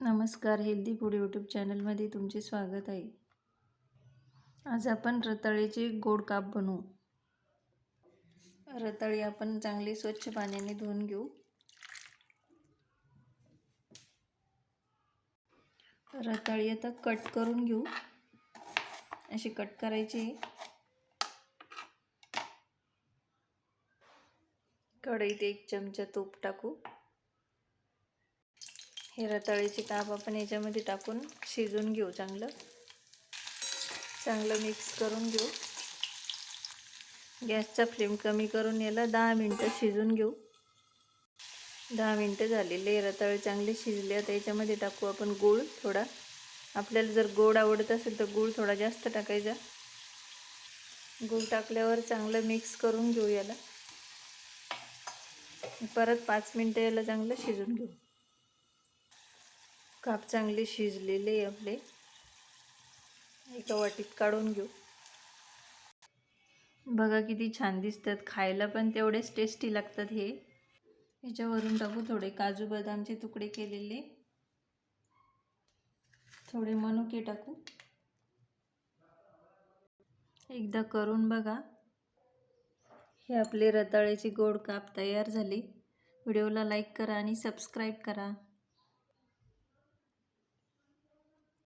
नमस्कार, healthy food YouTube चॅनलमध्ये तुमचे स्वागत आहे. आज आपण रताळ्याचे गोड काप बनवू. रताळी आपण चांगली स्वच्छ पाण्याने धुवून घेऊ. रताळी आता कट करून घेऊ. अशी कट करायची. कढईत 1 चमचा तूप टाकू. हे रताळीचे काप आपण याच्यामध्ये टाकून शिजवून घेऊ. चांगलं मिक्स करून घेऊ. गॅसचा फ्लेम कमी करून याला 10 मिनिटं शिजवून घेऊ. 10 मिनिटं झालेले. रताळे चांगले शिजले. आता याच्यामध्ये टाकू आपण गूळ थोडा. आपल्याला जर गोड आवडत असेल तर गूळ थोडा जास्त टाकायचा. गूळ टाकल्यावर चांगलं मिक्स करून घेऊ याला. परत 5 मिनिटं याला चांगलं शिजवून घेऊ. काप चांगले शिजलेले आपले एका वाटीत काढून घेऊ. बघा किती छान दिसतात. खायला पण तेवढेच टेस्टी लागतात हे. याच्यावरून टाकू थोडे काजू बदामचे तुकडे केलेले. थोडे मनुके टाकू. एकदा करून बघा. हे आपले रताळ्याचे गोड काप तयार झाले. व्हिडिओला लाईक करा आणि सबस्क्राईब करा.